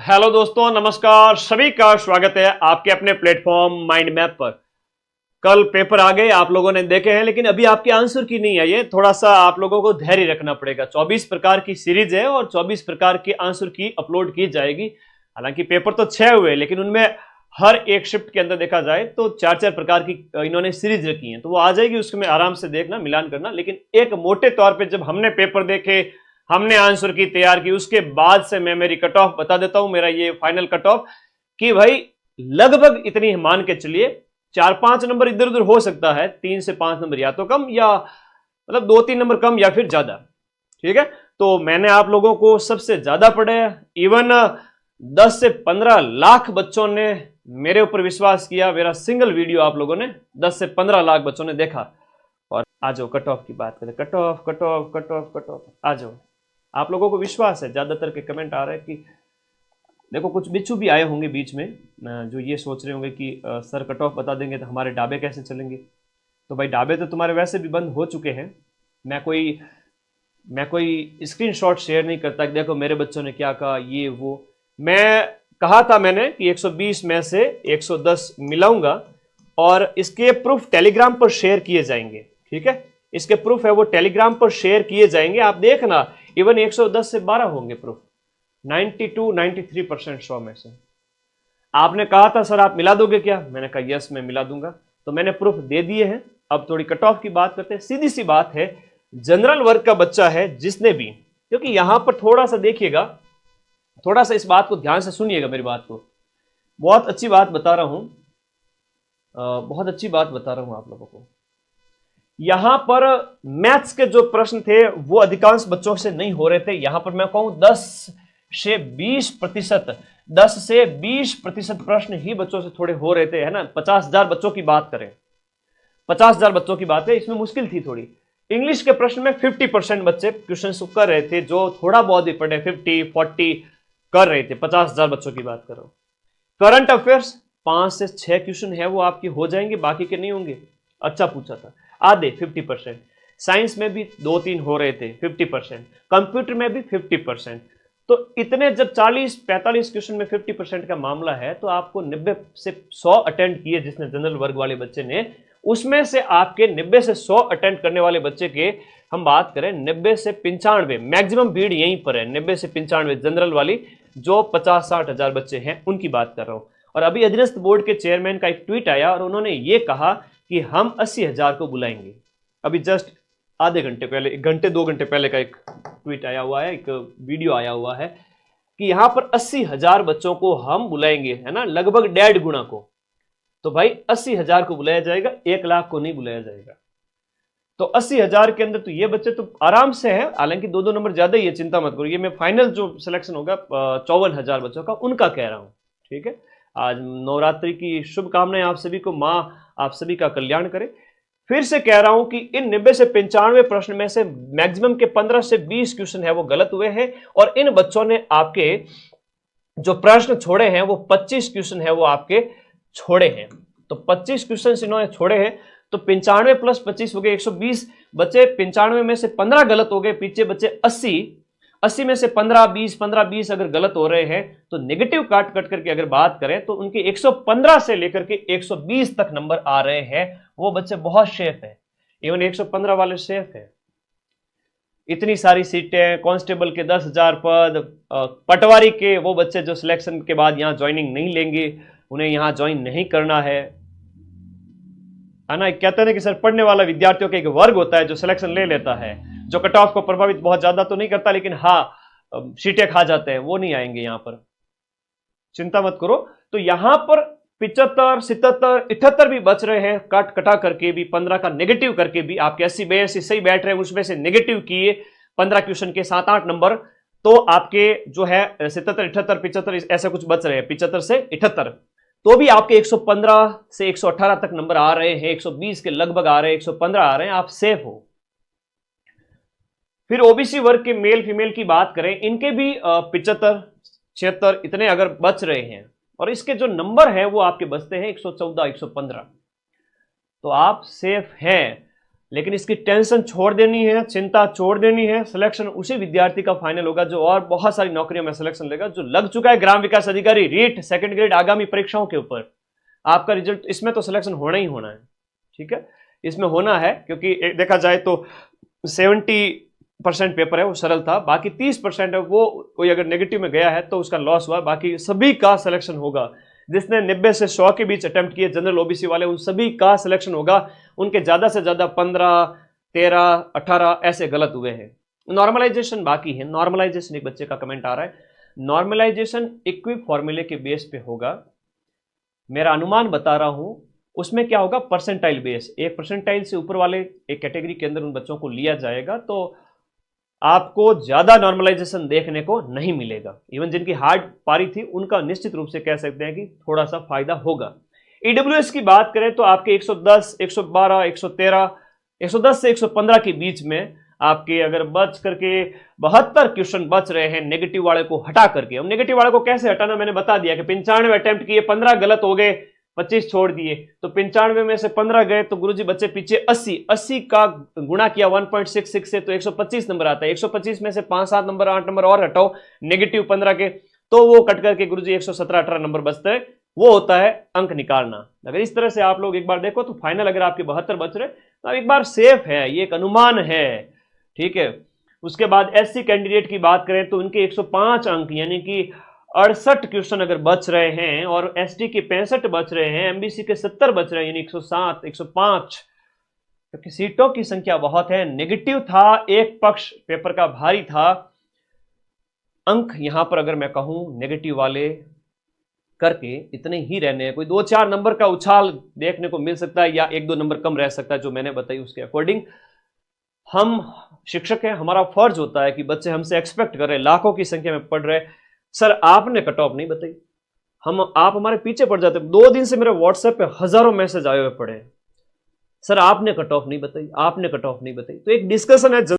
Hello दोस्तों, नमस्कार। सभी का स्वागत है आपके अपने प्लेटफॉर्म माइंड मैप पर। कल पेपर आ गए, आप लोगों ने देखे हैं, लेकिन अभी आपके आंसर की नहीं आई है। थोड़ा सा आप लोगों को धैर्य रखना पड़ेगा। 24 प्रकार की सीरीज है और 24 प्रकार के आंसर की अपलोड की जाएगी। हालांकि पेपर तो 6 हुए, लेकिन उनमें हर एक शिफ्ट के अंदर देखा जाए तो 4-4 प्रकार की इन्होंने सीरीज रखी है, तो वो आ जाएगी। उसमें आराम से देखना, मिलान करना। लेकिन एक मोटे तौर पर जब हमने पेपर देखे, हमने आंसर की तैयार की, उसके बाद से मैं मेरी कट ऑफ बता देता हूं। मेरा ये फाइनल कट ऑफ कि भाई लगभग इतनी मान के चलिए, 4-5 नंबर इधर उधर हो सकता है, 3 से 5 नंबर या तो कम, या मतलब 2-3 नंबर कम या फिर ज्यादा। ठीक है, तो मैंने आप लोगों को सबसे ज्यादा पढ़े। इवन 10 से 15 लाख बच्चों ने मेरे ऊपर विश्वास किया। मेरा सिंगल वीडियो आप लोगों ने 10 से 15 लाख बच्चों ने देखा। और आ जाओ कट ऑफ की बात करें। Cut off cut off cut off cut off आ जाओ। आप लोगों को विश्वास है, ज्यादातर के कमेंट आ रहे हैं कि देखो, कुछ बिच्छू भी आए होंगे बीच में जो ये सोच रहे होंगे कि सर कट ऑफ बता देंगे तो हमारे ढाबे कैसे चलेंगे। तो भाई ढाबे तो तुम्हारे वैसे भी बंद हो चुके हैं। मैं कोई स्क्रीनशॉट शेयर नहीं करता कि देखो मेरे बच्चों ने क्या कहा, ये वो। मैं कहा था मैंने कि 120 में से 110 मिलाऊंगा और इसके प्रूफ टेलीग्राम पर शेयर किए जाएंगे। ठीक है, इसके प्रूफ है वो टेलीग्राम पर शेयर किए जाएंगे। आप देखना, इवन 110 से 12 होंगे प्रूफ। 92-93% 100 में से। आपने कहा था सर आप मिला दोगे क्या, मैंने कहा यस मैं मिला दूंगा। तो मैंने प्रूफ दे दिए हैं। अब थोड़ी कट ऑफ की बात करते हैं। सीधी सी बात है, जनरल वर्ग का बच्चा है जिसने भी, क्योंकि यहां पर थोड़ा सा देखिएगा, थोड़ा सा इस बात को ध्यान से सुनिएगा, मेरी बात को। बहुत अच्छी बात बता रहा हूं, बहुत अच्छी बात बता रहा हूं आप लोगों को। यहां पर मैथ्स के जो प्रश्न थे वो अधिकांश बच्चों से नहीं हो रहे थे। यहां पर मैं कहूं 10 से 20%, 10 से 20% प्रश्न ही बच्चों से थोड़े हो रहे थे, है ना। 50,000 बच्चों की बात करें, 50,000 बच्चों की बात है, इसमें मुश्किल थी थोड़ी। इंग्लिश के प्रश्न में 50% बच्चे क्वेश्चन कर रहे थे, जो थोड़ा बहुत ही पढ़े 50-40 कर रहे थे। 50,000 बच्चों की बात कर रहा हूं। करंट अफेयर्स 5 से 6 क्वेश्चन है वो आपके हो जाएंगे, बाकी के नहीं होंगे। अच्छा पूछा था, आधे 50%। साइंस में भी 2-3 हो रहे थे 50%, कंप्यूटर में भी 50%। तो इतने जब 40-45 क्वेश्चन में 50% का मामला है, तो आपको 90 से 100 अटेंड किए जिसने जनरल वर्ग वाले बच्चे ने, उसमें से आपके 90 से 100 अटेंड करने वाले बच्चे के हम बात करें 90 से 95, मैक्सिमम भीड़ यहीं पर है 90 से 95 जनरल वाली, जो 50-60 हजार बच्चे हैं उनकी बात कर रहा हूं। और अभी अधीनस्थ बोर्ड के चेयरमैन का एक ट्वीट आया और उन्होंने ये कहा कि हम 80,000 को बुलाएंगे। अभी जस्ट आधे घंटे पहले, 1 घंटे 2 घंटे पहले का एक ट्वीट आया हुआ है, एक वीडियो आया हुआ है कि यहां पर 80,000 बच्चों को हम बुलाएंगे, है ना, लगभग 1.5 गुना को। तो भाई 80,000 को बुलाया जाएगा, 1 लाख को नहीं बुलाया जाएगा। तो 80,000 के अंदर तो ये बच्चे तो आराम से हैं। हालांकि 2-2 नंबर ज्यादा ही है, चिंता मत करो। ये मैं फाइनल जो सिलेक्शन होगा 54,000 बच्चों का, उनका कह रहा हूं। ठीक है, आज नवरात्रि की शुभकामनाएं आप सभी को, मां आप सभी का कल्याण करे। फिर से कह रहा हूं कि इन 90 से 95 प्रश्न में से मैक्सिमम के 15 से 20 क्वेश्चन है वो गलत हुए हैं। और इन बच्चों ने आपके जो प्रश्न छोड़े हैं वो 25 क्वेश्चन है वो आपके छोड़े हैं। तो 25 क्वेश्चन इन्होंने छोड़े हैं, तो 95 प्लस 25 हो गए 120 बचे। 95 में से 15 गलत हो गए, पीछे बचे 80 में से 15-20 अगर गलत हो रहे हैं, तो नेगेटिव काट कट करके अगर बात करें तो उनके 115 से लेकर के 120 तक नंबर आ रहे हैं। वो बच्चे बहुत सेफ है, इवन 115 वाले सेफ है। इतनी सारी सीटें, कांस्टेबल के 10,000 पद, पटवारी के वो बच्चे जो सिलेक्शन के बाद यहां ज्वाइनिंग नहीं लेंगे, उन्हें यहां ज्वाइन नहीं करना है ना। कहते हैं कि सर पढ़ने वाला विद्यार्थियों का एक वर्ग होता है जो सिलेक्शन ले लेता है, जो कट ऑफ को प्रभावित बहुत ज्यादा तो नहीं करता, लेकिन हाँ सीटें खा जाते हैं, वो नहीं आएंगे यहां पर, चिंता मत करो। तो यहां पर 75, 77, 78 भी बच रहे हैं, काट कटा करके भी, 15 का नेगेटिव करके भी। आपके 80-82 सही बैठ रहे हैं, उसमें से नेगेटिव किए 15 क्वेश्चन के 7-8 नंबर, तो आपके जो है 77, 78, 75 ऐसा कुछ बच रहे हैं, 75 से 78, तो भी आपके 115 से 118 तक नंबर आ रहे हैं, 120 के लगभग आ रहे हैं, 115 आ रहे हैं, आप सेफ हो। फिर ओबीसी वर्ग के मेल फीमेल की बात करें, इनके भी 75, 76 इतने अगर बच रहे हैं, और इसके जो नंबर है वो आपके बचते हैं 114, 115, तो आप सेफ हैं। लेकिन इसकी टेंशन छोड़ देनी है, चिंता छोड़ देनी है। सिलेक्शन उसी विद्यार्थी का फाइनल होगा जो और बहुत सारी नौकरियों में सिलेक्शन लेगा, जो लग चुका है ग्राम विकास अधिकारी, रीट, सेकंड ग्रेड आगामी परीक्षाओं के ऊपर। आपका रिजल्ट इसमें तो सिलेक्शन होना ही होना है, ठीक है, इसमें होना है, क्योंकि देखा जाए तो 70% पेपर है वो सरल था, बाकी 30% है वो कोई अगर नेगेटिव में गया है तो उसका लॉस हुआ, बाकी सभी का सिलेक्शन होगा। जिसने 90 से 100 के बीच अटेम्प्ट किए जनरल ओबीसी वाले, उन सभी का सिलेक्शन होगा। उनके ज्यादा से ज्यादा 15, 13, 18 ऐसे गलत हुए हैं। नॉर्मलाइजेशन बाकी है। नॉर्मलाइजेशन, एक बच्चे का कमेंट आ रहा है, नॉर्मलाइजेशन इक्विप फॉर्मूले के बेस पे होगा। मेरा अनुमान बता रहा हूं, उसमें क्या होगा, परसेंटाइल बेस, एक परसेंटाइल से ऊपर वाले एक कैटेगरी के अंदर उन बच्चों को लिया जाएगा, तो आपको ज्यादा नॉर्मलाइजेशन देखने को नहीं मिलेगा। इवन जिनकी हार्ड पारी थी उनका निश्चित रूप से कह सकते हैं कि थोड़ा सा फायदा होगा। ईडब्ल्यूएस की बात करें तो आपके 110, 112, 113, 110 से 115 के बीच में आपके अगर बच करके 72 क्वेश्चन बच रहे हैं नेगेटिव वाले को हटा करके। अब नेगेटिव वाले को कैसे हटाना मैंने बता दिया कि 95 अटेम्प्ट किए, 15 गलत हो गए, 25 छोड़ दिए, तो 95 में से 15 गए तो गुरुजी बच्चे पीछे 80 का गुणा किया 1.66 से तो 125 नंबर आता है। 125 में से 5-7 नंबर, 8 नंबर और हटाओ नेगेटिव 15 के, तो वो कट करके गुरुजी 117-18 नंबर बचते हैं। वो होता है अंक निकालना। अगर इस तरह से आप लोग एक बार देखो तो फाइनल अगर आपके 72 बच रहे तो एक बार सेफ है, ये एक अनुमान है, ठीक है। उसके बाद एससी कैंडिडेट की बात करें तो उनके 105 अंक यानी कि 68 क्वेश्चन अगर बच रहे हैं, और एसटी के 65 बच रहे हैं, एमबीसी के 70 बच रहे हैं, यानी 107, 105, क्योंकि सीटों की संख्या बहुत है। नेगेटिव था, एक पक्ष पेपर का भारी था। अंक यहां पर अगर मैं कहूं नेगेटिव वाले करके इतने ही रहने हैं, कोई 2-4 नंबर का उछाल देखने को मिल सकता है या 1-2 नंबर कम रह सकता है, जो मैंने बताई उसके अकॉर्डिंग। हम शिक्षक हैं, हमारा फर्ज होता है कि बच्चे हमसे एक्सपेक्ट कर रहे हैं, लाखों की संख्या में पढ़ रहे, सर आपने कट ऑफ नहीं बताई, आप हमारे पीछे पड़ जाते। 2 दिन से मेरे व्हाट्सएप पे हजारों मैसेज आए हुए पड़े, सर आपने कट ऑफ नहीं बताई, आपने कट ऑफ नहीं बताई। तो एक डिस्कशन है।